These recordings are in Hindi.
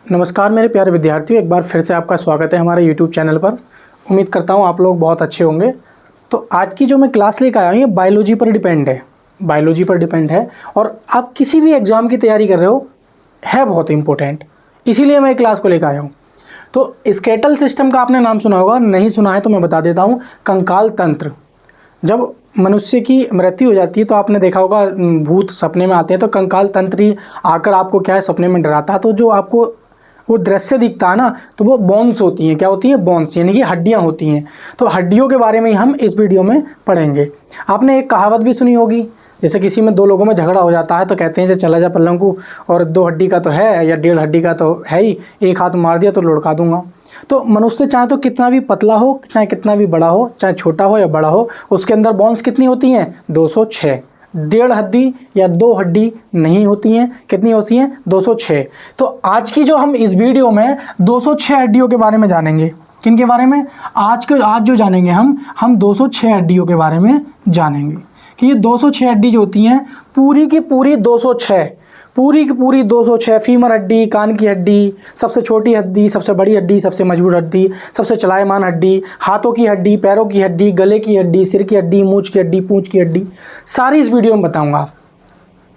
नमस्कार मेरे प्यारे विद्यार्थियों, एक बार फिर से आपका स्वागत है हमारे YouTube चैनल पर। उम्मीद करता हूँ आप लोग बहुत अच्छे होंगे। तो आज की जो मैं क्लास लेकर आया हूँ ये बायोलॉजी पर डिपेंड है और आप किसी भी एग्ज़ाम की तैयारी कर रहे हो है बहुत इम्पोर्टेंट, इसीलिए मैं क्लास को लेकर आया हूँ। तो स्केटल सिस्टम का आपने नाम सुना होगा, नहीं सुना है तो मैं बता देता हूँ। कंकाल तंत्र, जब मनुष्य की मृत्यु हो जाती है तो आपने देखा होगा भूत सपने में आते हैं, तो कंकाल तंत्र ही आकर आपको क्या है सपने में डराता है। तो जो आपको वो दृश्य दिखता है ना, तो वो बोन्स होती हैं। क्या होती हैं? बोन्स, यानी कि हड्डियां होती हैं। तो हड्डियों के बारे में ही हम इस वीडियो में पढ़ेंगे। आपने एक कहावत भी सुनी होगी, जैसे किसी में दो लोगों में झगड़ा हो जाता है तो कहते हैं जो चला जा पलंगू, और 2 हड्डी का तो है या 1.5 हड्डी का तो है ही, एक हाथ मार दिया तो लुढ़का दूंगा। तो मनुष्य चाहे तो कितना भी पतला हो, चाहे कितना भी बड़ा हो, चाहे छोटा हो या बड़ा हो, उसके अंदर बोन्स कितनी होती हैं? 206। 1.5 हड्डी या 2 हड्डी नहीं होती हैं। कितनी होती हैं? 206। तो आज की जो हम इस वीडियो में 206 हड्डियों के बारे में जानेंगे। किन के बारे में? आज जो जानेंगे हम 206 हड्डियों के बारे में जानेंगे कि ये 206 हड्डी जो होती हैं पूरी की पूरी 206, पूरी की पूरी 206। फीमर हड्डी, कान की हड्डी, सबसे छोटी हड्डी, सबसे बड़ी हड्डी, सबसे मजबूत हड्डी, सबसे चलायमान हड्डी, हाथों की हड्डी, पैरों की हड्डी, गले की हड्डी, सिर की हड्डी, मूंछ की हड्डी, पूंछ की हड्डी, सारी इस वीडियो में बताऊंगा।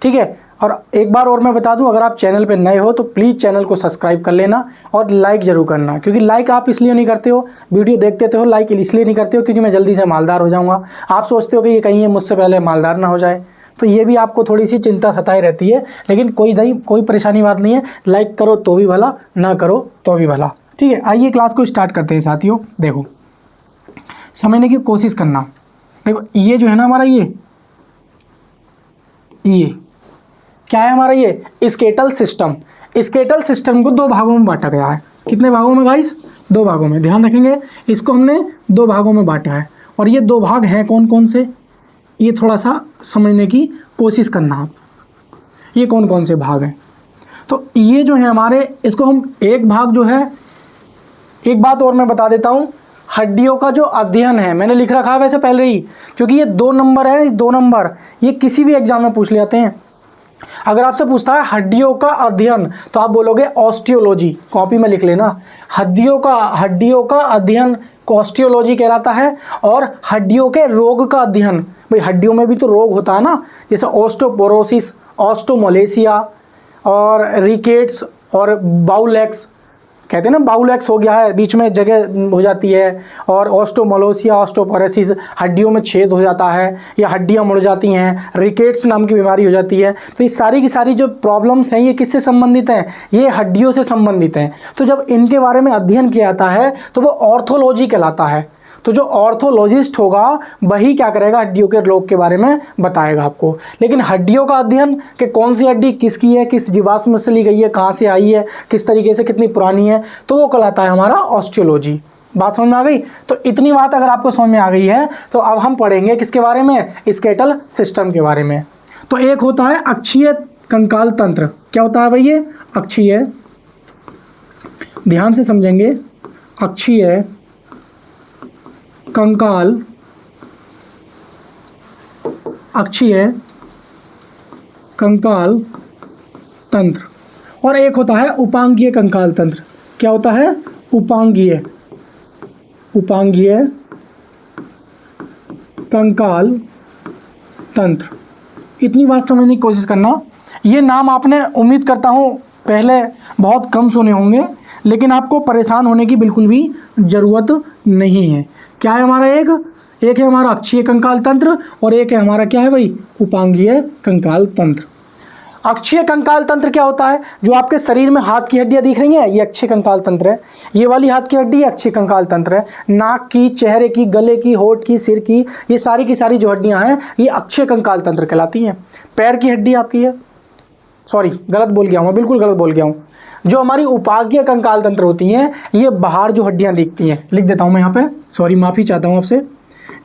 ठीक है। और एक बार और मैं बता दूं, अगर आप चैनल पे नए हो तो प्लीज़ चैनल को सब्सक्राइब कर लेना और लाइक ज़रूर करना, क्योंकि लाइक आप इसलिए नहीं करते हो, वीडियो देखते हो, लाइक इसलिए नहीं करते हो क्योंकि मैं जल्दी से मालदार हो जाऊँगा। आप सोचते हो कि ये कहीं ये मुझसे पहले मालदार ना हो जाए, तो ये भी आपको थोड़ी सी चिंता सताए रहती है। लेकिन कोई परेशानी बात नहीं है, लाइक करो तो भी भला, ना करो तो भी भला। ठीक है, आइए क्लास को स्टार्ट करते हैं साथियों। देखो, समझने की कोशिश करना। देखो ये जो है ना हमारा, ये क्या है हमारा? ये स्केटल सिस्टम। स्केटल सिस्टम को 2 भागों में बांटा गया है। कितने भागों में गाइस? 2 भागों में। ध्यान रखेंगे, इसको हमने 2 भागों में बांटा है। और ये 2 भाग हैं कौन कौन से, ये थोड़ा सा समझने की कोशिश करना आप। ये कौन कौन से भाग हैं? तो ये जो है हमारे, इसको हम एक भाग जो है, एक बात और मैं बता देता हूँ, हड्डियों का जो अध्ययन है, मैंने लिख रखा है वैसे पहले ही, क्योंकि ये 2 नंबर है, 2 नंबर ये किसी भी एग्जाम में पूछ ले जाते हैं। अगर आपसे पूछता है हड्डियों का अध्ययन तो आप बोलोगे ऑस्टियोलॉजी, कॉपी में लिख लेना। हड्डियों का अध्ययन ऑस्टियोलॉजी कहलाता है। और हड्डियों के रोग का अध्ययन, भाई हड्डियों में भी तो रोग होता है ना, जैसे ऑस्टोपोरोसिस, ऑस्टोमलेशिया और रिकेट्स और बाउलेक्स, कहते हैं ना बाउलेक्स हो गया है, बीच में जगह हो जाती है। और ऑस्टोमलेशिया, ऑस्टोपोरोसिस, हड्डियों में छेद हो जाता है या हड्डियां मुड़ जाती हैं, रिकेट्स नाम की बीमारी हो जाती है। तो ये सारी की सारी जो प्रॉब्लम्स हैं ये किससे संबंधित हैं? ये हड्डियों से संबंधित हैं। तो जब इनके बारे में अध्ययन किया जाता है तो वो ऑर्थोलॉजी कहलाता है। तो जो ऑर्थोलॉजिस्ट होगा वही क्या करेगा? हड्डियों के रोग के बारे में बताएगा आपको। लेकिन हड्डियों का अध्ययन कि कौन सी हड्डी किसकी है, किस जीवाश्म से ली गई है, कहाँ से आई है, किस तरीके से, कितनी पुरानी है, तो वो कहलाता है हमारा ऑस्टियोलॉजी। बात समझ में आ गई? तो इतनी बात अगर आपको समझ में आ गई है तो अब हम पढ़ेंगे किसके बारे में? स्केटल सिस्टम के बारे में। तो एक होता है अक्षीय कंकाल तंत्र। क्या होता है भाई? ये अक्षीय, ध्यान से समझेंगे, अक्षीय कंकाल, अक्षीय कंकाल तंत्र। और एक होता है उपांगीय कंकाल तंत्र। क्या होता है? उपांगीय कंकाल तंत्र। इतनी बात समझने की कोशिश करना। ये नाम आपने, उम्मीद करता हूँ, पहले बहुत कम सुने होंगे, लेकिन आपको परेशान होने की बिल्कुल भी ज़रूरत नहीं है। क्या है हमारा? एक है हमारा अक्षीय कंकाल तंत्र और एक है हमारा क्या है भाई? उपांगीय कंकाल तंत्र। अक्षीय कंकाल तंत्र क्या होता है? जो आपके शरीर में हाथ की हड्डियां दिख रही हैं ये अक्षीय कंकाल तंत्र है। ये वाली हाथ की हड्डी अक्षीय कंकाल तंत्र है। नाक की, चेहरे की, गले की, होठ की, सिर की, ये सारी की सारी जो हड्डियां हैं ये अक्षीय कंकाल तंत्र कहलाती हैं। पैर की हड्डी आपकी है, सॉरी गलत बोल गया हूँ, बिल्कुल गलत बोल गया हूँ। जो हमारी उपांगीय कंकाल तंत्र होती हैं ये बाहर जो हड्डियां दिखती हैं, लिख देता हूं मैं यहाँ पे, सॉरी माफ़ी चाहता हूं आपसे।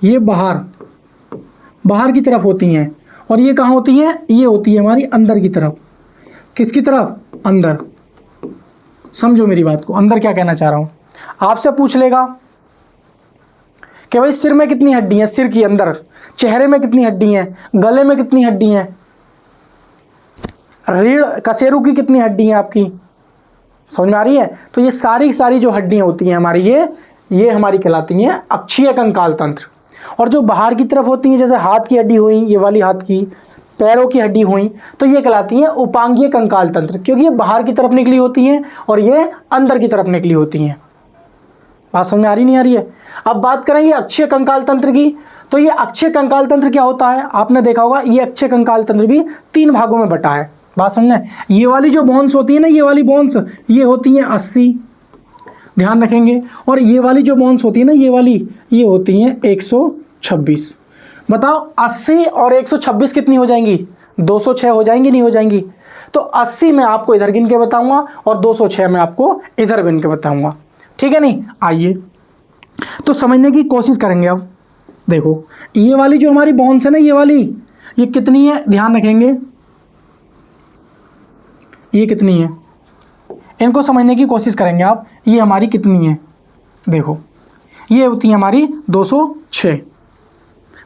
ये बाहर की तरफ होती हैं। और ये कहाँ होती हैं? ये होती है हमारी अंदर की तरफ। किसकी तरफ? अंदर। समझो मेरी बात को, अंदर क्या कहना चाह रहा हूँ। आपसे पूछ लेगा कि भाई सिर में कितनी हड्डी हैं, सिर की अंदर। चेहरे में कितनी हड्डी हैं, गले में कितनी हड्डी हैं, रीढ़ कसेरू की कितनी हड्डी हैं आपकी, समझ में आ रही है। तो ये सारी सारी जो हड्डियाँ होती हैं हमारी, ये हमारी कहलाती हैं अक्षीय कंकाल तंत्र। और जो बाहर की तरफ होती हैं, जैसे हाथ की हड्डी हुई, ये वाली हाथ की, पैरों की हड्डी हुई, तो ये कहलाती हैं उपांगीय कंकाल तंत्र, क्योंकि ये बाहर की तरफ निकली होती हैं और ये अंदर की तरफ निकली होती हैं। बात समझ में आ रही नहीं आ रही है। अब बात करेंगे अक्षीय कंकाल तंत्र की। तो ये अक्षीय कंकाल तंत्र क्या होता है, आपने देखा होगा ये अक्षीय कंकाल तंत्र भी 3 भागों में बटा है। बात समझना, ये वाली जो बोन्स होती है ना, ये वाली बोन्स ये होती हैं 80, ध्यान रखेंगे। और ये वाली जो बोन्स होती है ना, ये वाली, ये होती हैं 126। बताओ 80 और 126 कितनी हो जाएंगी, 206 हो जाएंगी, नहीं हो जाएंगी। तो 80 मैं आपको इधर गिन के बताऊंगा और 206 मैं आपको इधर गिन के बताऊंगा, ठीक है। नहीं, आइए तो समझने की कोशिश करेंगे। अब देखो ये वाली जो हमारी बोन्स है ना, ये वाली, ये कितनी है, ध्यान रखेंगे, ये कितनी है, इनको समझने की कोशिश करेंगे आप। ये हमारी कितनी है, देखो ये होती है हमारी 206।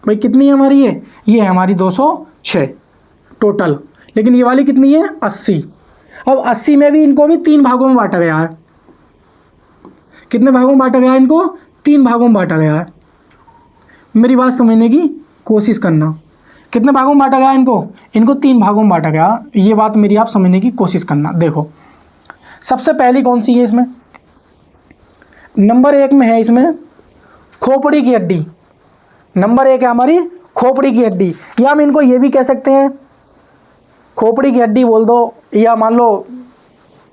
भाई कितनी है हमारी, ये है हमारी 206 टोटल। लेकिन ये वाली कितनी है, 80। अब 80 में भी इनको भी 3 भागों में बांटा गया है। कितने भागों में बांटा गया है, इनको 3 भागों में बांटा गया है। मेरी बात समझने की कोशिश करना, कितने भागों में बांटा गया इनको 3 भागों में बांटा गया। ये बात मेरी आप समझने की कोशिश करना। देखो सबसे पहली कौन सी है इसमें, नंबर 1 में है इसमें खोपड़ी की हड्डी। नंबर 1 है हमारी खोपड़ी की हड्डी, या हम इनको ये भी कह सकते हैं, खोपड़ी की हड्डी बोल दो, या मान लो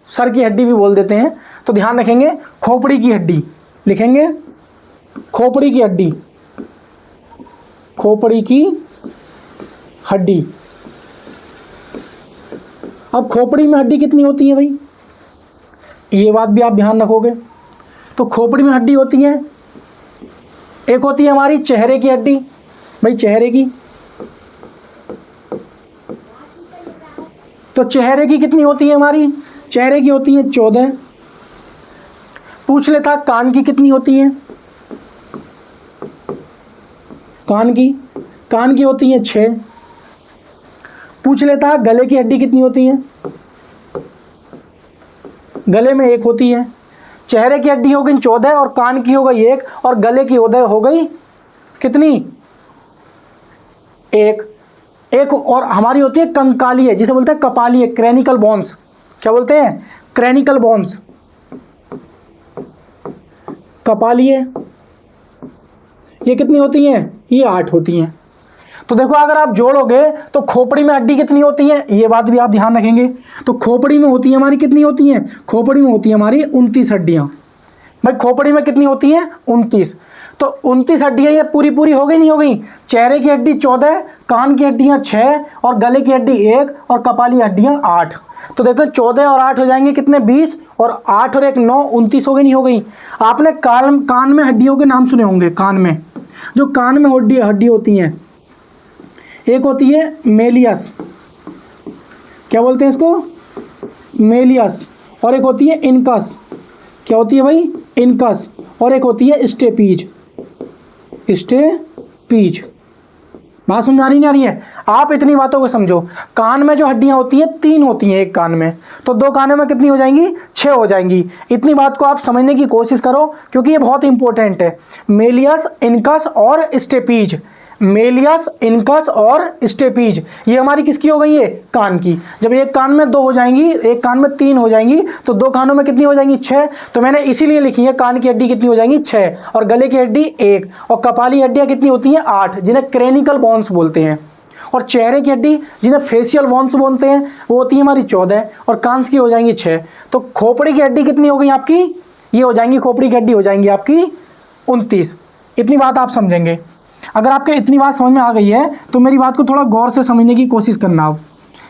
सर की हड्डी भी बोल देते हैं। तो ध्यान रखेंगे, खोपड़ी की हड्डी लिखेंगे, खोपड़ी की हड्डी, खोपड़ी की हड्डी। अब खोपड़ी में हड्डी कितनी होती है भाई, ये बात भी आप ध्यान रखोगे। तो खोपड़ी में हड्डी होती है, एक होती है हमारी चेहरे की हड्डी, भाई चेहरे की। तो चेहरे की कितनी होती है हमारी, चेहरे की होती है 14। पूछ लेता कान की कितनी होती है, कान की होती है 6। पूछ लेता गले की हड्डी कितनी होती है, गले में 1 होती है। चेहरे की हड्डी हो गई 14 और कान की हो गई 1 और गले की हो गई कितनी, 1। और हमारी होती है कंकालीय, जिसे बोलते हैं कपालीय, क्रैनिकल बोन्स। क्या बोलते हैं, क्रैनिकल बोन्स, कपालीय। ये कितनी होती हैं, ये 8 होती हैं। तो देखो अगर आप जोड़ोगे तो खोपड़ी में हड्डी कितनी होती है, ये बात भी आप ध्यान रखेंगे। तो खोपड़ी में होती है हमारी कितनी होती हैं, खोपड़ी में होती है हमारी 29 हड्डियां। भाई खोपड़ी में कितनी होती हैं, 29। तो 29 हड्डियां ये पूरी पूरी हो गई, नहीं हो गई। चेहरे की हड्डी 14, कान की हड्डियां 6 और गले की हड्डी 1 और कपाली हड्डियां 8। तो देखो 14 और 8 हो जाएंगे कितने, 20 और 8 और 1 9, 29 हो गई, नहीं हो गई। आपने कान में हड्डियों के नाम सुने होंगे। कान में जो कान में हड्डी होती हैं, एक होती है मेलियस, क्या बोलते हैं इसको, मेलियस। और एक होती है इनकस, क्या होती है भाई, इनकस। और एक होती है स्टेपीज, स्टेपीज। बात समझ आ रही नहीं आ रही है। आप इतनी बातों को समझो, कान में जो हड्डियां होती हैं 3 होती हैं एक कान में, तो 2 कानों में कितनी हो जाएंगी, 6 हो जाएंगी। इतनी बात को आप समझने की कोशिश करो क्योंकि ये बहुत इंपॉर्टेंट है। मेलियस, इनकस और स्टेपीज, मेलियस, इनकस और स्टेपीज, ये हमारी किसकी हो गई है, कान की। जब एक कान में 2 हो जाएंगी, एक कान में 3 हो जाएंगी, तो 2 कानों में कितनी हो जाएंगी, 6। तो मैंने इसीलिए लिखी है कान की हड्डी कितनी हो जाएंगी, 6, और गले की हड्डी 1, और कपाली हड्डियां कितनी होती हैं, 8, जिन्हें क्रैनिकल बोन्स बोलते हैं। और चेहरे की हड्डी जिन्हें फेशियल बोन्स बोलते हैं वो होती है हमारी 14, और कान की हो जाएंगी 6। तो खोपड़ी की हड्डी कितनी हो गई आपकी, ये हो जाएंगी, खोपड़ी की हड्डी हो जाएंगी आपकी 29। इतनी बात आप समझेंगे। अगर आपके इतनी बात समझ में आ गई है तो मेरी बात को थोड़ा गौर से समझने की कोशिश करना। अब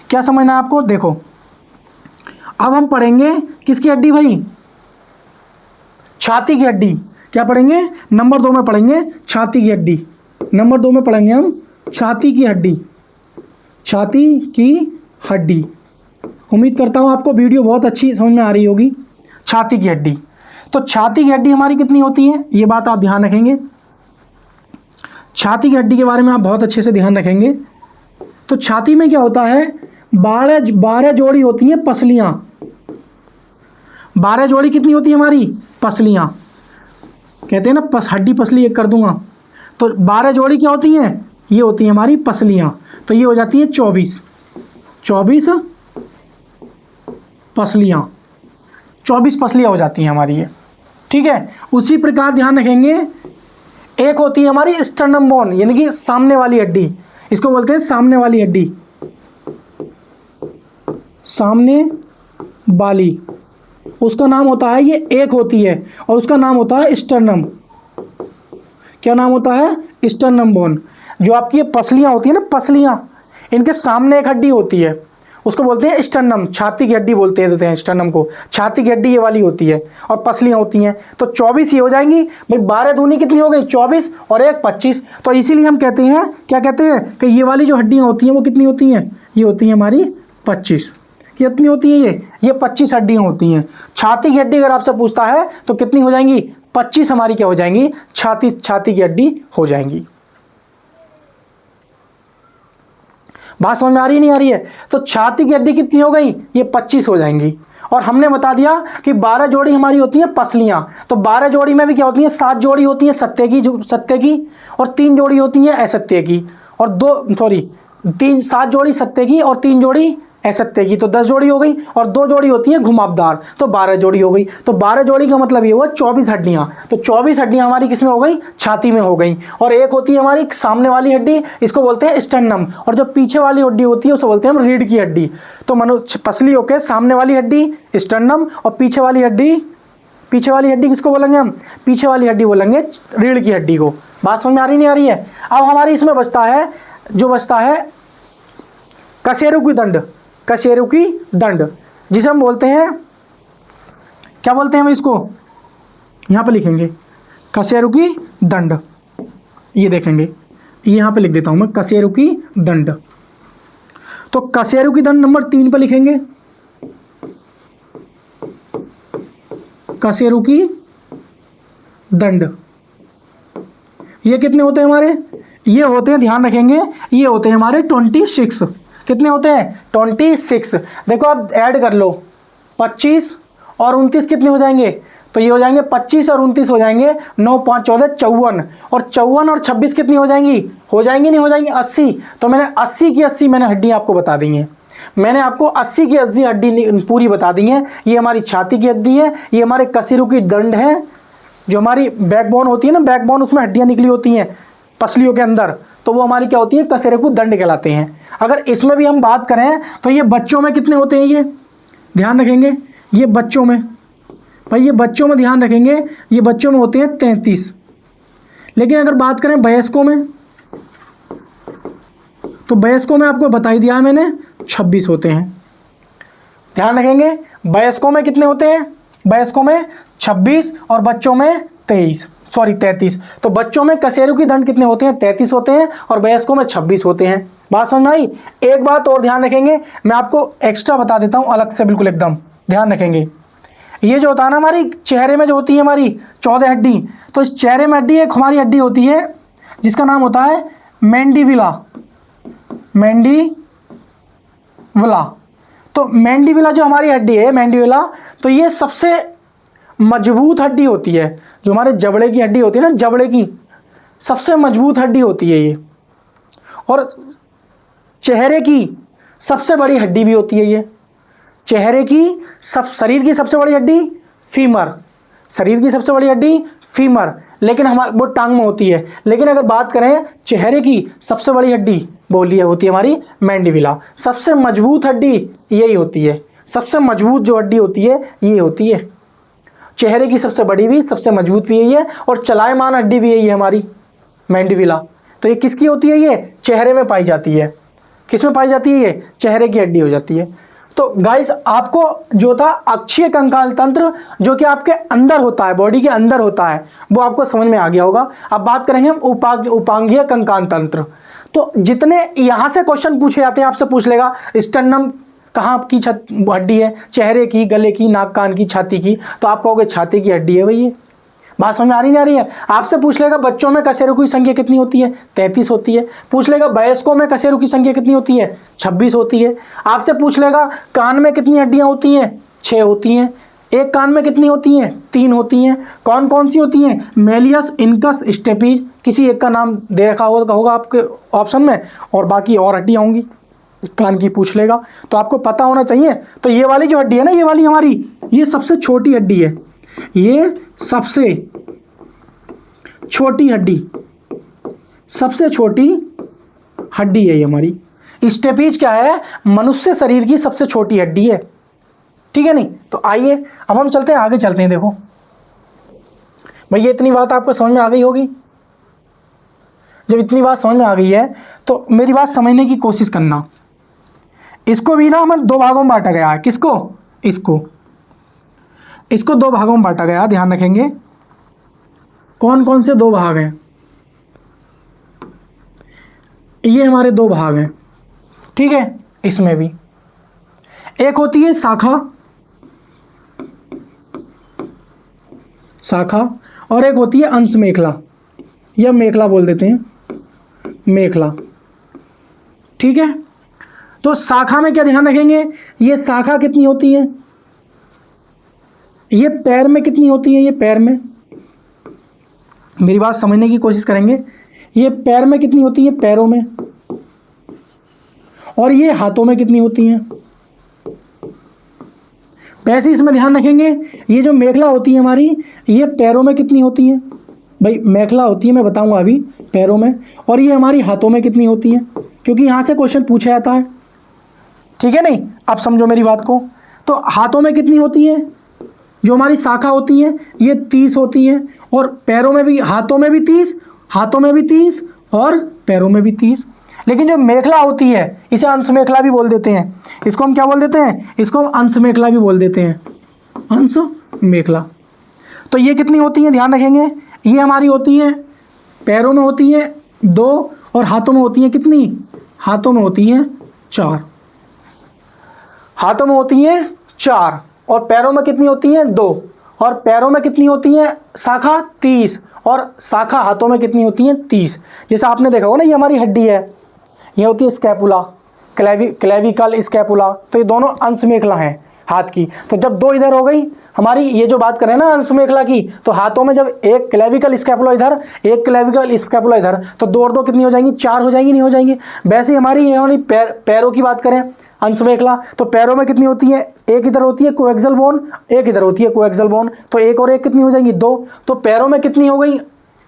क्या समझना है आपको, देखो अब हम पढ़ेंगे किसकी हड्डी भाई, छाती की हड्डी। क्या पढ़ेंगे, नंबर 2 में पढ़ेंगे छाती की हड्डी। नंबर 2 में पढ़ेंगे हम छाती की हड्डी, छाती की हड्डी। उम्मीद करता हूँ आपको वीडियो बहुत अच्छी समझ में आ रही होगी। छाती की हड्डी, तो छाती की हड्डी हमारी कितनी होती है, ये बात आप ध्यान रखेंगे। छाती की हड्डी के बारे में आप बहुत अच्छे से ध्यान रखेंगे। तो छाती में क्या होता है, 12 जोड़ी होती हैं पसलियां, 12 जोड़ी कितनी होती है हमारी पसलियाँ, कहते हैं ना हड्डी पसली एक कर दूंगा, तो 12 जोड़ी क्या होती हैं, ये होती है हमारी पसलियाँ, तो ये हो जाती हैं 24 पसलियाँ, 24 पसलियाँ हो जाती हैं हमारी ये, ठीक है। उसी प्रकार ध्यान रखेंगे, एक होती है हमारी स्टर्नम बोन, यानी कि सामने वाली हड्डी, इसको बोलते हैं सामने वाली हड्डी, सामने वाली, उसका नाम होता है, ये एक होती है और उसका नाम होता है स्टर्नम। क्या नाम होता है, स्टर्नम बोन। जो आपकी ये पसलियाँ होती है ना, पसलियाँ, इनके सामने एक हड्डी होती है, उसको बोलते हैं स्टर्नम, छाती की हड्डी बोलते हैं, देते हैं स्टर्नम को, छाती की हड्डी ये वाली होती है और पसलियाँ होती हैं। तो 24 ही हो जाएंगी भाई, 12 दूनी कितनी हो गई 24 और 1 25, तो इसीलिए हम कहते हैं, क्या कहते हैं कि ये वाली जो हड्डियाँ होती हैं वो कितनी होती हैं, ये होती हैं हमारी 25। कितनी होती है ये 25 हड्डियाँ होती हैं। छाती की हड्डी अगर आपसे पूछता है तो कितनी हो जाएंगी, 25 हमारी क्या हो जाएंगी, छाती की हड्डी हो जाएंगी। बात समझ में आ रही है नहीं आ रही है? तो छाती की हड्डी कितनी हो गई, ये 25 हो जाएंगी। और हमने बता दिया कि 12 जोड़ी हमारी होती हैं पसलियाँ, तो 12 जोड़ी में भी क्या होती हैं, 7 जोड़ी होती हैं सत्य की और 3 जोड़ी होती हैं असत्य की, और 7 जोड़ी सत्य की और 3 जोड़ी असत्य की, तो 10 जोड़ी हो गई, और 2 जोड़ी होती है घुमावदार, तो 12 जोड़ी हो गई। तो 12 जोड़ी का मतलब ये हुआ 24 हड्डियाँ, तो 24 हड्डियाँ हमारी किसमें हो गई, छाती में हो गई। और एक होती है हमारी सामने वाली हड्डी, इसको बोलते हैं स्टर्नम, और जो पीछे वाली हड्डी होती है उसको बोलते हैं हम रीढ़ की हड्डी। तो मनुष्य पसली होकर सामने वाली हड्डी स्टर्नम, और पीछे वाली हड्डी किसको बोलेंगे हम, पीछे वाली हड्डी बोलेंगे रीढ़ की हड्डी को। बात समझ में आ रही नहीं आ रही है? अब हमारी इसमें बचता है कशेरु की दंड, जिसे हम बोलते हैं, क्या बोलते हैं हम इसको, यहाँ पे लिखेंगे कशेरु की दंड, ये देखेंगे, ये यहाँ पे लिख देता हूँ मैं, कशेरु की दंड। तो कशेरु की दंड नंबर 3 पे लिखेंगे, कशेरु की दंड। ये कितने होते हैं हमारे, ये होते हैं, ध्यान रखेंगे, ये होते हैं हमारे 26। कितने होते हैं, 26। देखो आप ऐड कर लो, 25 और 29 कितने हो जाएंगे, तो ये हो जाएंगे 25 और 29 हो जाएंगे 9 5 14 54, और 54 और 26 कितनी हो जाएंगी, नहीं हो जाएंगी 80। तो मैंने 80 की 80 मैंने हड्डी आपको बता दी है, मैंने आपको 80 की 80 हड्डी पूरी बता दी है। ये हमारी छाती की हड्डी है, ये हमारे कशेरु की दंड है, जो हमारी बैकबोन होती है ना, बैकबोन उसमें हड्डियाँ निकली होती हैं पसलियों के अंदर, तो वो हमारी क्या होती है, कशेरु की दंड कहलाते हैं। अगर इसमें भी हम बात करें तो ये बच्चों में कितने होते हैं, ये ध्यान रखेंगे, ये बच्चों में, भाई ये बच्चों में ध्यान रखेंगे, ये बच्चों में होते हैं 33। लेकिन अगर बात करें वयस्कों में, तो वयस्कों में आपको बता ही दिया है मैंने, 26 होते हैं। ध्यान रखेंगे, वयस्कों में कितने होते हैं, वयस्कों में 26 और बच्चों में 33। तो बच्चों में कशेरु की दंड कितने होते हैं, 33 होते हैं, और वयस्कों में 26 होते हैं। बात समझ में आई? एक बात और ध्यान रखेंगे, मैं आपको एक्स्ट्रा बता देता हूँ अलग से, बिल्कुल एकदम ध्यान रखेंगे। ये जो होता है ना हमारी चेहरे में, जो होती है हमारी 14 हड्डी, तो इस चेहरे में हड्डी एक हमारी हड्डी होती है जिसका नाम होता है मैंडिविला। तो मैंडिविला जो हमारी हड्डी है, मैंडिविला, तो ये सबसे मजबूत हड्डी होती है, जो हमारे जबड़े की हड्डी होती है ना, जबड़े की सबसे मजबूत हड्डी होती है ये, और चेहरे की सबसे बड़ी हड्डी भी होती है ये। चेहरे की शरीर की सबसे बड़ी हड्डी फीमर, शरीर की सबसे बड़ी हड्डी फीमर, लेकिन हमारे वो टांग में होती है। लेकिन अगर बात करें चेहरे की सबसे बड़ी हड्डी बोलिए होती है हमारी मैंडिविला। सबसे मजबूत हड्डी यही होती है, सबसे मजबूत जो हड्डी होती है ये होती है। चेहरे की सबसे बड़ी भी, सबसे मजबूत भी यही है, और चलायमान हड्डी भी यही है हमारी मैंडिविला। तो ये किसकी होती है, ये चेहरे में पाई जाती है। किस में पाई जाती है, ये चेहरे की हड्डी हो जाती है। तो गाइस आपको जो था अक्षीय कंकाल तंत्र, जो कि आपके अंदर होता है, बॉडी के अंदर होता है, वो आपको समझ में आ गया होगा। अब बात करेंगे हम उपांगीय कंकाल तंत्र। तो जितने यहाँ से क्वेश्चन पूछे जाते हैं, आपसे पूछ लेगा स्टर्नम कहाँ की हड्डी है, चेहरे की, गले की, नाक कान की, छाती की, तो आप कहोगे छाती की हड्डी है भैया। बात समझ में आ रही है? आपसे पूछ लेगा बच्चों में कशेरु की संख्या कितनी होती है, 33 होती है। पूछ लेगा वयस्कों में कशेरु की संख्या कितनी होती है, 26 होती है। आपसे पूछ लेगा कान में कितनी हड्डियां होती हैं, 6 होती हैं। एक कान में कितनी होती हैं? 3 होती हैं। कौन कौन सी होती हैं? मेलियस, इनकस, स्टेपीज, किसी एक का नाम दे रखा होगा आपके ऑप्शन में, और बाकी और हड्डियाँ होंगी, कान की पूछ लेगा, तो आपको पता होना चाहिए। तो ये वाली जो हड्डी है ना, ये वाली हमारी, ये सबसे छोटी हड्डी है, ये सबसे छोटी हड्डी, सबसे छोटी हड्डी है ये हमारी। स्टेपीज क्या है? मनुष्य शरीर की सबसे छोटी हड्डी है, ठीक है नहीं। तो आइए अब हम चलते हैं, आगे चलते हैं। देखो भाई, ये इतनी बात आपको समझ में आ गई होगी। जब इतनी बात समझ में आ गई है तो मेरी बात समझने की कोशिश करना। इसको भी ना हमें 2 भागों में बांटा गया है। किसको? इसको 2 भागों में बांटा गया, ध्यान रखेंगे। कौन कौन से 2 भाग हैं? ये हमारे 2 भाग हैं, ठीक है। इसमें भी एक होती है शाखा, और एक होती है अंश मेखला, या मेखला बोल देते हैं, मेखला, ठीक है। तो शाखा में क्या ध्यान रखेंगे? ये शाखा कितनी होती है? ये पैर में कितनी होती है? ये पैर में, मेरी बात समझने की कोशिश करेंगे। ये पैर में कितनी होती है? पैरों में। और ये हाथों में कितनी होती हैं? वैसे इसमें ध्यान रखेंगे, ये जो मेखला होती है हमारी, ये पैरों में कितनी होती है? भाई मेखला होती है, मैं बताऊंगा अभी, पैरों में। और ये हमारी हाथों में कितनी होती है? क्योंकि यहाँ से क्वेश्चन पूछा जाता है, ठीक है नहीं। अब समझो मेरी बात को। तो हाथों में कितनी होती है? जो हमारी शाखा होती है ये 30 होती है, और पैरों में भी, हाथों में भी 30, हाथों में भी 30 और पैरों में भी 30। लेकिन जो मेखला होती है, इसे अंश मेखला भी बोल देते हैं। इसको हम क्या बोल देते हैं? इसको हम अंश मेखला भी बोल देते हैं, अंश मेखला। तो ये कितनी होती है? ध्यान रखेंगे, ये हमारी होती है पैरों में होती है 2, और हाथों में होती है कितनी? हाथों में होती है 4। हाथों में होती है 4, और पैरों में कितनी होती है? 2। और पैरों में कितनी होती है? शाखा 30, और शाखा हाथों में कितनी होती है? 30। जैसे आपने देखा होगा ना, ये हमारी हड्डी है, ये होती है स्कैपुला, क्लेविकल, स्कैपुला। तो ये दोनों अंश मेखला हैं हाथ की। तो जब 2 इधर हो गई हमारी, ये जो बात करें ना अंश मेखला की, तो हाथों में जब एक क्लेविकल स्कैपुला इधर, एक क्लेविकल स्कैपुला इधर, तो 2 और 2 कितनी हो जाएंगी? 4 हो जाएंगी, नहीं हो जाएंगी? वैसे हमारी पैरों की बात करें, अंश मेखला, तो पैरों में कितनी होती है? एक इधर होती है कोएक्सियल बोन, एक इधर होती है कोएक्सियल बोन, तो 1 और 1 कितनी हो जाएंगी? 2। तो पैरों में कितनी हो गई?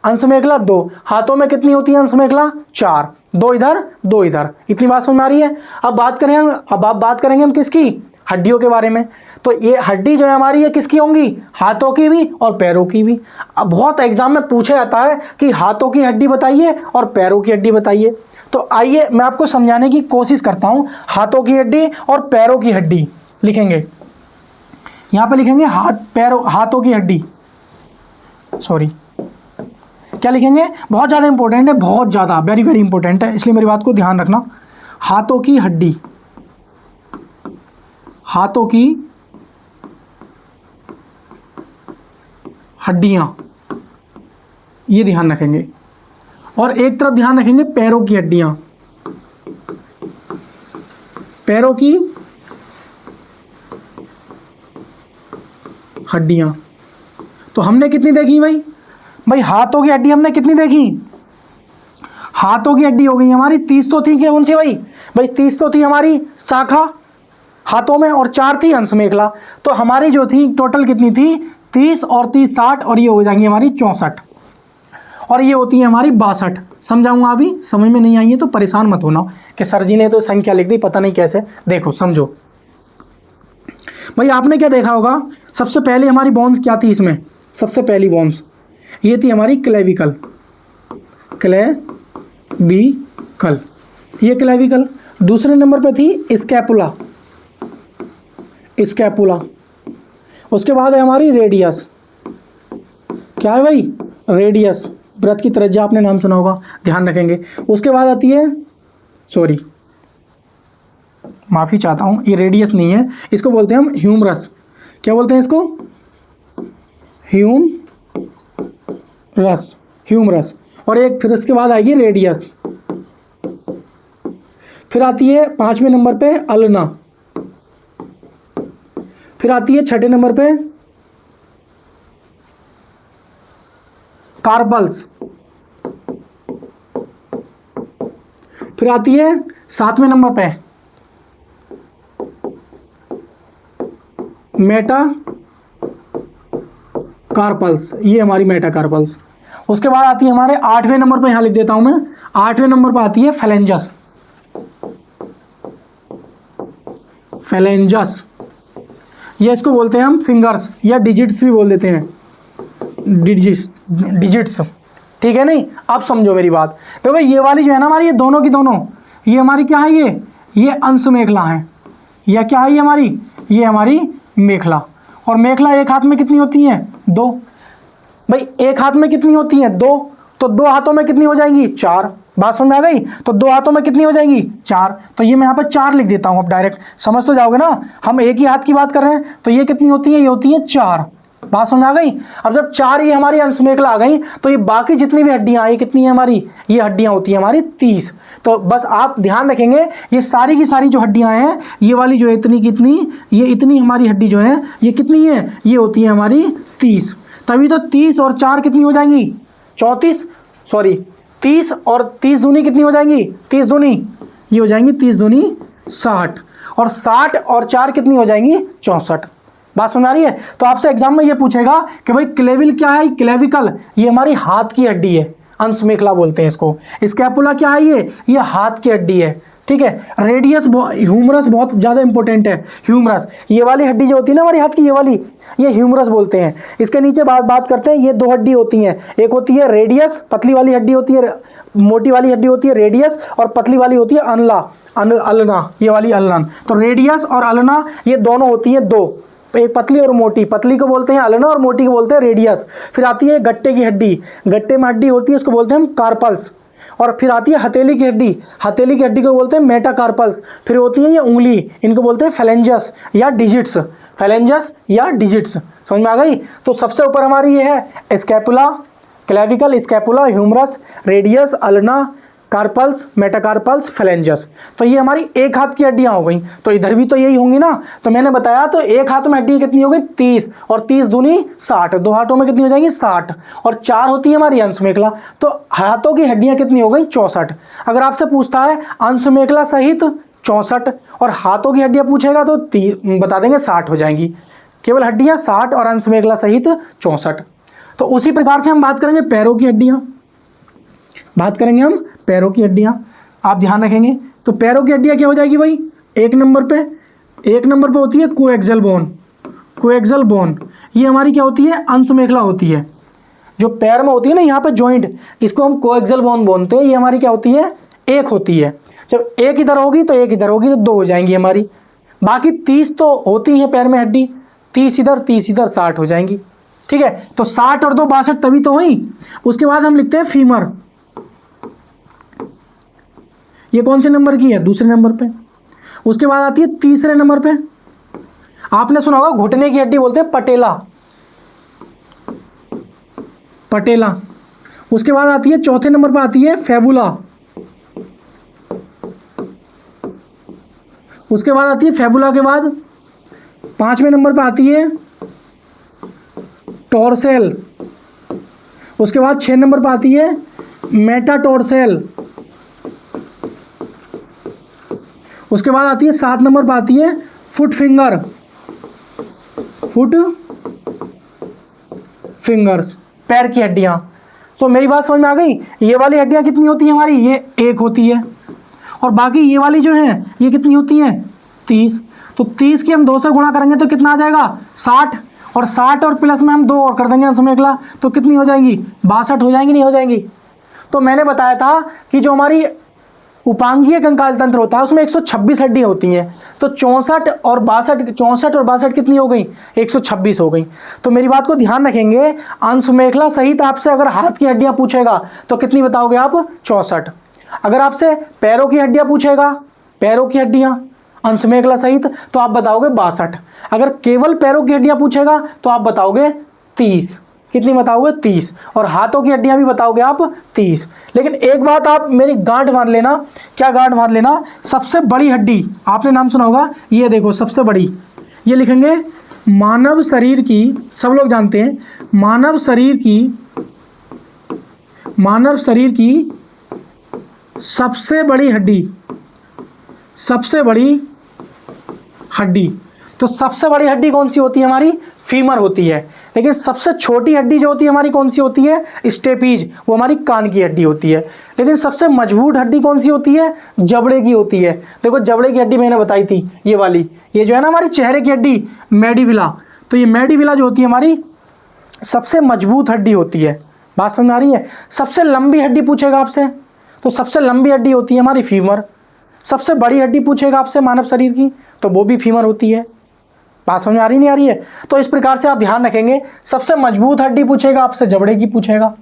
अंश मेखला 2। हाथों में कितनी होती है अंश मेखला? 4। 2 इधर, 2 इधर। इतनी बात समझ में आ रही है? अब बात करेंगे हम किसकी? हड्डियों के बारे में। तो ये हड्डी जो है हमारी, ये किसकी होंगी? हाथों की भी और पैरों की भी। अब बहुत एग्जाम में पूछा जाता है कि हाथों की हड्डी बताइए और पैरों की हड्डी बताइए। तो आइए मैं आपको समझाने की कोशिश करता हूं। हाथों की हड्डी और पैरों की हड्डी लिखेंगे, यहां पे लिखेंगे हाथों की हड्डी, सॉरी क्या लिखेंगे? बहुत ज़्यादा इंपॉर्टेंट है, बहुत ज़्यादा, वेरी वेरी इंपॉर्टेंट है, इसलिए मेरी बात को ध्यान रखना। हाथों की हड्डी, हाथों की हड्डियां, ये ध्यान रखेंगे। और एक तरफ ध्यान रखेंगे पैरों की हड्डियां, पैरों की हड्डियां। तो हमने कितनी देखी भाई? हाथों की हड्डी हमने कितनी देखी? हाथों की हड्डी हो गई हमारी 30 तो थी, क्या उनसे भाई 30 तो थी हमारी शाखा हाथों में, और 4 थी अंश मेखला। तो हमारी जो थी टोटल कितनी थी? 30 और 30 60, और ये हो जाएंगी हमारी 64, और ये होती है हमारी 62। समझाऊंगा, अभी समझ में नहीं आई है तो परेशान मत होना कि सर जी ने तो संख्या लिख दी, पता नहीं कैसे। देखो समझो भाई, आपने क्या देखा होगा? सबसे पहले हमारी बोन्स क्या थी इसमें? सबसे पहली बोन्स ये थी हमारी क्लेविकल, ये क्लेविकल। दूसरे नंबर पे थी स्कैपुला, उसके बाद है हमारी रेडियस। क्या है भाई? रेडियस, वृत्त की त्रिज्या, आपने नाम सुना होगा, ध्यान रखेंगे। उसके बाद आती है, सॉरी माफ़ी चाहता हूँ, ये रेडियस नहीं है, इसको बोलते हैं हम ह्यूमरस। क्या बोलते हैं इसको? ह्यूमरस। और एक फिर उसके बाद आएगी रेडियस। फिर आती है 5वें नंबर पे अल्ना। फिर आती है छठे नंबर पे कार्पल्स। फिर आती है सातवें नंबर पे मेटा कार्पल्स, ये हमारी मेटा कार्पल्स। उसके बाद आती है हमारे आठवें नंबर पे, यहां लिख देता हूं मैं, आठवें नंबर पे आती है फेलेंजस। फेलेंजस ये इसको बोलते हैं हम फिंगर्स या डिजिट्स भी बोल देते हैं, डिजिट्स, ठीक है। नहीं, अब समझो मेरी बात। तो भाई ये वाली जो है ना हमारी, ये दोनों की दोनों, ये हमारी क्या है, ये अंश मेखला है, या क्या है ये हमारी मेखला। और मेखला एक हाथ में कितनी होती है, दो। भाई एक हाथ में कितनी होती है, दो, तो दो हाथों में कितनी हो जाएंगी, चार। बात समझ में आ गई। तो दो हाथों में कितनी हो जाएंगी, चार। तो ये मैं यहाँ पर चार लिख देता हूँ, अब डायरेक्ट समझ तो जाओगे ना, हम एक ही हाथ की बात कर रहे हैं। तो ये कितनी होती है, ये होती है चार। बात समझ आ गई। अब जब चार ये हमारी अंश मेखला आ गई, तो ये बाकी जितनी भी हड्डियां आई कितनी है हमारी, ये हड्डियां होती है हमारी 30। तो बस आप ध्यान रखेंगे, ये सारी की सारी जो हड्डियां हैं, ये वाली जो है इतनी कितनी, ये इतनी हमारी हड्डी जो है ये कितनी है, ये होती है हमारी 30। तभी तो 30 और 4 कितनी हो जाएंगी, 34, सॉरी 30 और 30 दूनी कितनी हो जाएंगी, 30 दूनी, ये हो जाएंगी 30 दूनी 60, और 60 और 4 कितनी हो जाएंगी, 64। बात समझ आ रही है। तो आपसे एग्जाम में ये पूछेगा कि भाई क्लेविल क्या है, क्लेविकल ये हमारी हाथ की हड्डी है, अंश मेखला बोलते हैं इसको। स्कैपुला क्या है, ये हाथ की हड्डी है, ठीक है। रेडियस, ह्यूमरस बहुत ज़्यादा इंपॉर्टेंट है। ह्यूमरस ये वाली हड्डी जो होती है ना हमारी हाथ की, ये वाली, ये ह्यूमरस बोलते हैं। इसके नीचे बात करते हैं, ये दो हड्डी होती हैं, एक होती है रेडियस, पतली वाली हड्डी होती है, मोटी वाली हड्डी होती है रेडियस, और पतली वाली होती है अल्ना, ये वाली अल्लन। तो रेडियस और अल्ना ये दोनों होती है दो, एक पतली और मोटी, पतली को बोलते हैं अल्ना और मोटी को बोलते हैं रेडियस। फिर आती है गट्टे की हड्डी, गट्टे में हड्डी होती है उसको बोलते हैं हम कार्पल्स। और फिर आती है हथेली की हड्डी, हथेली की हड्डी को बोलते हैं मेटाकार्पल्स। फिर होती है ये उंगली, इनको बोलते हैं फेलेंजस या डिजिट्स, फेलेंजस या डिजिट्स। समझ में आ गई। तो सबसे ऊपर हमारी ये है scapula, clavicle, scapula, humerus, radius, ulna, carpals, metacarpals, phalanges. तो ये हमारी एक हाथ की हड्डियां हो गई। तो इधर भी तो यही होंगी ना। तो मैंने बताया, तो एक हाथ में हड्डी कितनी हो गई, 30, और 30 दूनी 60, दो हाथों में कितनी हो जाएगी, 60, और 4 होती है हमारी अंश मेखला। तो हाथों की हड्डियां कितनी हो गई, 64। अगर आपसे पूछता है अंश मेखला सहित 64 और हाथों की हड्डियां पूछेगा तो बता देंगे 60 हो जाएंगी। केवल हड्डियां 60 और अंश मेखला सहित 64। तो उसी प्रकार से हम बात करेंगे पैरों की हड्डियां, बात करेंगे हम पैरों की हड्डियां। आप ध्यान रखेंगे, तो पैरों की हड्डियां क्या हो जाएगी भाई, एक नंबर पे होती है कोएक्सियल बोन। कोएक्सियल बोन ये हमारी क्या होती है, अंश मेखला होती है। जो पैर में होती है ना यहाँ पे जॉइंट, इसको हम कोएक्सियल बोन बोलते हैं। ये हमारी क्या होती है, एक होती है। जब एक इधर होगी तो एक इधर होगी, तो दो हो जाएंगी हमारी। बाकी 30 तो होती है पैर में हड्डी, 30 इधर 60 हो जाएंगी, ठीक है। तो 60 और 2 62 तभी तो हुई। उसके बाद हम लिखते हैं फीमर, ये कौन से नंबर की है, दूसरे नंबर पे। उसके बाद आती है तीसरे नंबर पे, आपने सुना होगा घुटने की हड्डी बोलते हैं पटेला, पटेला। उसके बाद आती है चौथे नंबर पे आती है फेबुला। उसके बाद आती है फेबुला के बाद 5वें नंबर पे आती है टॉर्सेल। उसके बाद 6 नंबर पे आती है मेटाटॉर्सेल। उसके बाद आती है 7 नंबर पर आती है फुट फिंगर, फुट फिंगर्स, पैर की हड्डियां। तो मेरी बात समझ में आ गई। ये वाली हड्डियां कितनी होती है हमारी, ये एक होती है, और बाकी ये वाली जो है ये कितनी होती है, 30। तो 30 की हम 2 से गुणा करेंगे तो कितना आ जाएगा, 60, और 60 और प्लस में हम 2 और कर देंगे अंश मेखला, तो कितनी हो जाएंगी, 62 हो जाएंगी, नहीं हो जाएंगी। तो मैंने बताया था कि जो हमारी उपांगीय कंकाल तंत्र होता है उसमें 126 हड्डियां होती हैं। तो 64 और 62 कितनी हो गई, 126 हो गई। तो मेरी बात को ध्यान रखेंगे, अंश मेखला सहित आपसे अगर हाथ की हड्डियां पूछेगा तो कितनी बताओगे आप, 64। अगर आपसे पैरों की हड्डियां पूछेगा, पैरों की हड्डियां अंश मेखला सहित, तो आप बताओगे 62। अगर केवल पैरों की हड्डियां पूछेगा तो आप बताओगे 30। कितनी बताओगे, 30। और हाथों की हड्डियां भी बताओगे आप 30। लेकिन एक बात आप मेरी गांठ बांध लेना, क्या गांठ बांध लेना, सबसे बड़ी हड्डी आपने नाम सुना होगा, ये देखो सबसे बड़ी, ये लिखेंगे मानव शरीर की, सब लोग जानते हैं, मानव शरीर की सबसे बड़ी हड्डी, तो सबसे बड़ी हड्डी कौन सी होती है हमारी? फीमर होती है। लेकिन सबसे छोटी हड्डी जो होती है हमारी कौन सी होती है? स्टेपीज, वो हमारी कान की हड्डी होती है। लेकिन सबसे मजबूत हड्डी कौन सी होती है? जबड़े की होती है। देखो जबड़े की हड्डी मैंने बताई थी, ये वाली, ये जो है ना हमारी चेहरे की हड्डी, मैंडिबुला, तो ये मैंडिबुला जो होती है हमारी सबसे मजबूत हड्डी होती है। बात समझ आ रही है? सबसे लंबी हड्डी पूछेगा आपसे, तो सबसे लंबी हड्डी होती है हमारी फीमर। सबसे बड़ी हड्डी पूछेगा आपसे मानव शरीर की, तो वो भी फीमर होती है। बात समझ आ रही नहीं आ रही है? तो इस प्रकार से आप ध्यान रखेंगे, सबसे मजबूत हड्डी पूछेगा आपसे, जबड़े की पूछेगा।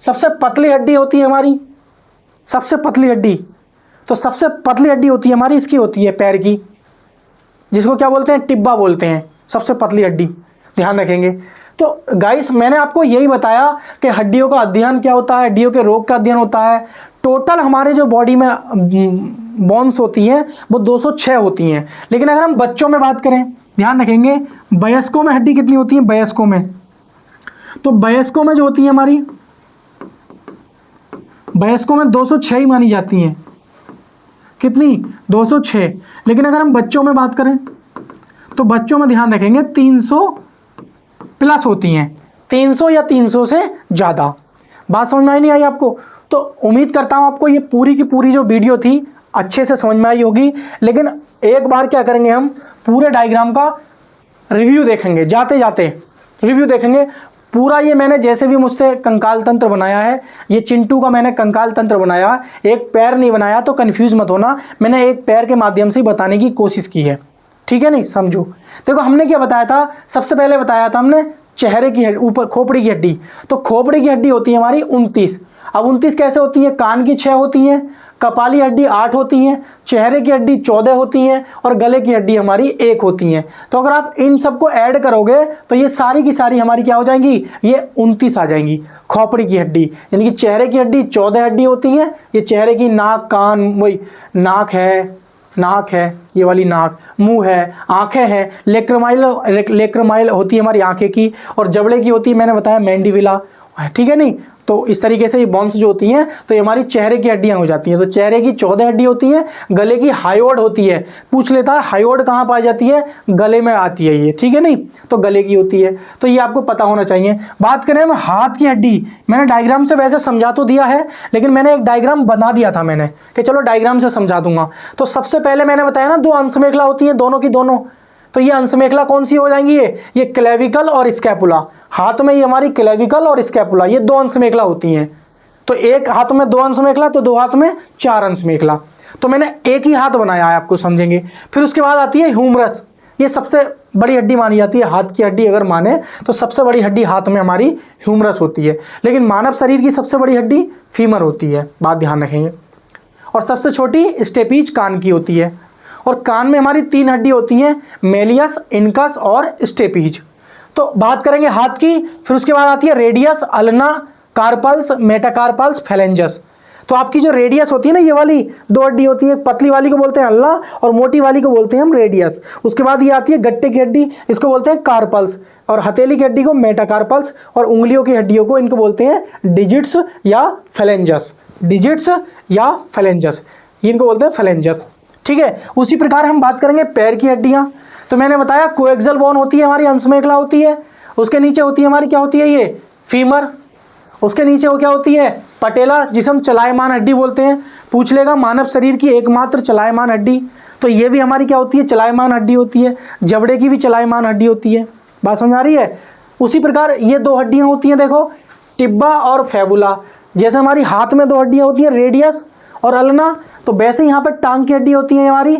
सबसे पतली हड्डी होती है हमारी, सबसे पतली हड्डी, तो सबसे पतली हड्डी होती है हमारी, इसकी होती है पैर की, जिसको क्या बोलते हैं? टिब्बा बोलते हैं, सबसे पतली हड्डी। ध्यान रखेंगे। तो गाइस मैंने आपको यही बताया कि हड्डियों का अध्ययन क्या होता है, हड्डियों के रोग का अध्ययन होता है। टोटल हमारे जो बॉडी में बोन्स होती हैं वो 206 होती हैं। लेकिन अगर हम बच्चों में बात करें, ध्यान रखेंगे, वयस्कों में हड्डी कितनी होती है? वयस्कों में, तो वयस्कों में जो होती है हमारी, वयस्कों में 206 ही मानी जाती हैं। कितनी? 206। लेकिन अगर हम बच्चों में बात करें तो बच्चों में ध्यान रखेंगे 300 प्लस होती हैं, 300 या 300 से ज़्यादा। बात समझ में आई नहीं आई आपको? तो उम्मीद करता हूँ आपको ये पूरी की पूरी जो वीडियो थी अच्छे से समझ में आई होगी। लेकिन एक बार क्या करेंगे, हम पूरे डायग्राम का रिव्यू देखेंगे, जाते जाते रिव्यू देखेंगे पूरा। ये मैंने जैसे भी मुझसे कंकाल तंत्र बनाया है, ये चिंटू का मैंने कंकाल तंत्र बनाया, एक पैर नहीं बनाया, तो कन्फ्यूज़ मत होना, मैंने एक पैर के माध्यम से बताने की कोशिश की है, ठीक है? नहीं समझो। देखो हमने क्या बताया था, सबसे पहले बताया था हमने चेहरे की ऊपर खोपड़ी की हड्डी, तो खोपड़ी की हड्डी होती है हमारी 29। अब 29 कैसे होती है? कान की 6 होती हैं, कपाली हड्डी 8 होती हैं, चेहरे की हड्डी 14 होती हैं और गले की हड्डी हमारी 1 होती हैं। तो अगर आप इन सबको ऐड करोगे तो ये सारी की सारी हमारी क्या हो जाएंगी? ये 29 आ जाएंगी। खोपड़ी की हड्डी यानी कि चेहरे की हड्डी 14 हड्डी होती हैं। ये चेहरे की नाक, कान, वही नाक है, ये वाली नाक, मुंह है, आंखें हैं, लेक्रमाइल होती है हमारी आंखें की, और जबड़े की होती है मैंने बताया मैंडिबुला, ठीक है? नहीं, तो इस तरीके से ये बोन्स जो होती हैं तो ये हमारी चेहरे की हड्डियां हो जाती हैं। तो चेहरे की 14 हड्डी होती हैं, गले की हायोड होती है। पूछ लेता है हायोड कहाँ पाई जाती है? गले में आती है ये, ठीक है? नहीं, तो गले की होती है, तो ये आपको पता होना चाहिए। बात करें हम हाथ की हड्डी, मैंने डायग्राम से वैसे समझा तो दिया है, लेकिन मैंने एक डायग्राम बना दिया था मैंने कि चलो डायग्राम से समझा दूंगा। तो सबसे पहले मैंने बताया ना 2 अंशमेखला होती हैं, दोनों की दोनों, तो ये अंशमेखला कौन सी हो जाएंगी? ये क्लेविकल और स्कैपुला। हाथ में ये हमारी क्लेविकल और स्कैपुला, ये 2 अंशमेखला होती हैं। तो एक हाथ में 2 अंशमेखला, तो 2 हाथ में 4 अंशमेखला। तो मैंने एक ही हाथ बनाया है, आपको समझेंगे। फिर उसके बाद आती है ह्यूमरस, ये सबसे बड़ी हड्डी मानी जाती है। हाथ की हड्डी अगर माने तो सबसे बड़ी हड्डी हाथ में हमारी ह्यूमरस होती है। लेकिन मानव शरीर की सबसे बड़ी हड्डी फीमर होती है, बात ध्यान रखेंगे। और सबसे छोटी स्टेपीज कान की होती है। और कान में हमारी 3 हड्डी होती हैं, मेलियस, इनकस और स्टेपीज। तो बात करेंगे हाथ की, फिर उसके बाद आती है radius, ulna, carpals, metacarpals, phalanges. तो आपकी जो रेडियस होती है ना, ये वाली 2 हड्डी होती है, पतली वाली को बोलते हैं अल्ना और मोटी वाली को बोलते हैं हम रेडियस। उसके बाद ये आती है गट्टे की हड्डी, इसको बोलते हैं कार्पल्स, और हथेली की हड्डी को मेटाकार्पल्स, और उंगलियों की हड्डियों को इनको बोलते हैं डिजिट्स या फेलेंजस। डिजिट्स या फेलेंजस, इनको बोलते हैं फेलेंजस, ठीक है? उसी प्रकार हम बात करेंगे पैर की हड्डियां। तो मैंने बताया कोएक्सियल बोन होती है हमारी, अंशमेखला होती है, उसके नीचे होती है हमारी क्या होती है? ये फीमर। उसके नीचे वो क्या होती है? पटेला, जिसे हम चलायमान हड्डी बोलते हैं। पूछ लेगा मानव शरीर की एकमात्र चलायमान हड्डी, तो ये भी हमारी क्या होती है? चलायमान हड्डी होती है। जबड़े की भी चलायमान हड्डी होती है, बात समझ आ रही है? उसी प्रकार ये 2 हड्डियाँ होती हैं, देखो टिब्बा और फैबुला। जैसे हमारी हाथ में 2 हड्डियाँ होती हैं, रेडियस और अल्ना, तो वैसे यहाँ पर टांग की हड्डी होती है हमारी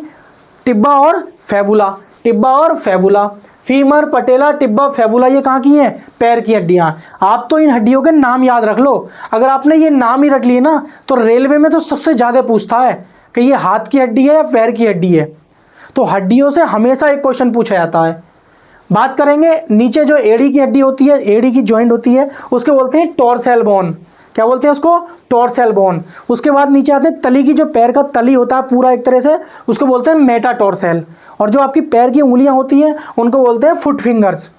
टिब्बा और फैबुला। टिब्बा और फैबुला, फीमर, पटेला, टिब्बा, फैबुला, ये कहाँ की हैं? पैर की हड्डियाँ। आप तो इन हड्डियों के नाम याद रख लो। अगर आपने ये नाम ही रख लिए ना, तो रेलवे में तो सबसे ज़्यादा पूछता है कि ये हाथ की हड्डी है या पैर की हड्डी है। तो हड्डियों से हमेशा एक क्वेश्चन पूछा जाता है। बात करेंगे नीचे जो एड़ी की हड्डी होती है, एड़ी की जॉइंट होती है, उसके बोलते हैं टॉर्सल बोन। क्या बोलते हैं उसको, टॉर्सल बोन। उसके बाद नीचे आते हैं तली की, जो पैर का तली होता है पूरा एक तरह से, उसको बोलते हैं मेटाटॉर्सल। और जो आपकी पैर की उंगलियां होती हैं उनको बोलते हैं फुट फिंगर्स।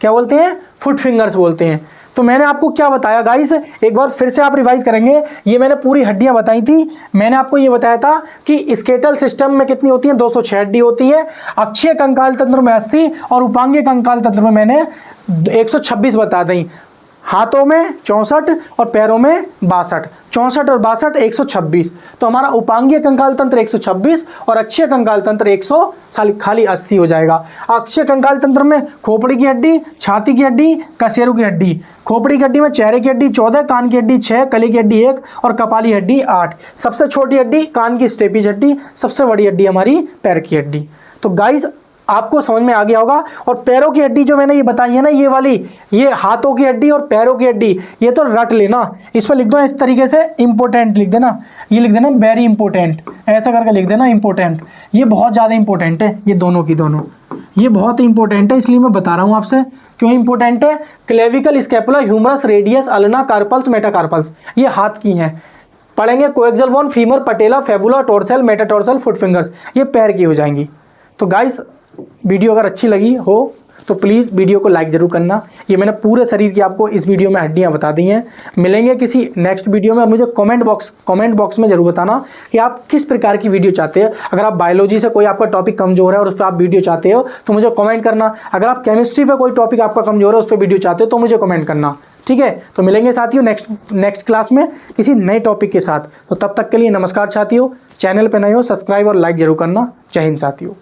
क्या बोलते हैं, फुट फिंगर्स बोलते हैं। तो मैंने आपको क्या बताया गाइस, एक बार फिर से आप रिवाइज करेंगे। ये मैंने पूरी हड्डियां बताई थी। मैंने आपको ये बताया था कि स्केटल सिस्टम में कितनी होती है, 206 हड्डी होती है। अक्षीय कंकाल तंत्र में 80 और उपांगीय कंकाल तंत्र में मैंने 126 बता दी। हाथों में 64 और पैरों में 62, 64 और 62 126। तो हमारा उपांगीय कंकाल तंत्र 126 और अक्षीय कंकाल तंत्र 100 खाली 80 हो जाएगा। अक्षीय कंकाल तंत्र में खोपड़ी की हड्डी, छाती की हड्डी, कशेरू की हड्डी। खोपड़ी की हड्डी में चेहरे की हड्डी 14, कान की हड्डी 6, कली की हड्डी 1 और कपाली हड्डी 8। सबसे छोटी हड्डी कान की स्टेपिज हड्डी, सबसे बड़ी हड्डी हमारी पैर की हड्डी। तो गाइस आपको समझ में आ गया होगा। और पैरों की हड्डी जो मैंने ये बताई है ना, ये वाली, ये हाथों की हड्डी और पैरों की हड्डी, ये तो रट लेना। इस पर लिख दो इस तरीके से, इंपॉर्टेंट लिख देना, ये लिख देना वेरी इंपॉर्टेंट, ऐसा करके लिख देना इंपॉर्टेंट। ये बहुत ज़्यादा इंपॉर्टेंट है, ये दोनों की दोनों, ये बहुत इंपॉर्टेंट है, इसलिए मैं बता रहा हूँ आपसे। क्यों इंपॉर्टेंट है, clavicle, scapula, humerus, radius, ulna, carpals, metacarpals, ये हाथ की हैं। पढ़ेंगे coaxial bone, femur, patella, fibula, tarsal, metatarsal, foot fingers, ये पैर की हो जाएंगी। तो गाइस वीडियो अगर अच्छी लगी हो तो प्लीज़ वीडियो को लाइक ज़रूर करना। ये मैंने पूरे शरीर की आपको इस वीडियो में हड्डियां बता दी हैं। मिलेंगे किसी नेक्स्ट वीडियो में। और मुझे कमेंट बॉक्स में ज़रूर बताना कि आप किस प्रकार की वीडियो चाहते हैं। अगर आप बायोलॉजी से कोई आपका टॉपिक कमज़ोर है और उस पर आप वीडियो चाहते हो तो मुझे कमेंट करना। अगर आप केमिस्ट्री पर कोई टॉपिक आपका कमज़ोर है उस पर वीडियो चाहते हो तो मुझे कमेंट करना, ठीक है। तो मिलेंगे साथियों नेक्स्ट क्लास में किसी नए टॉपिक के साथ। तो तब तक के लिए नमस्कार साथियों। चैनल पर नए हो सब्सक्राइब और लाइक ज़रूर करना। जय हिंद साथियों।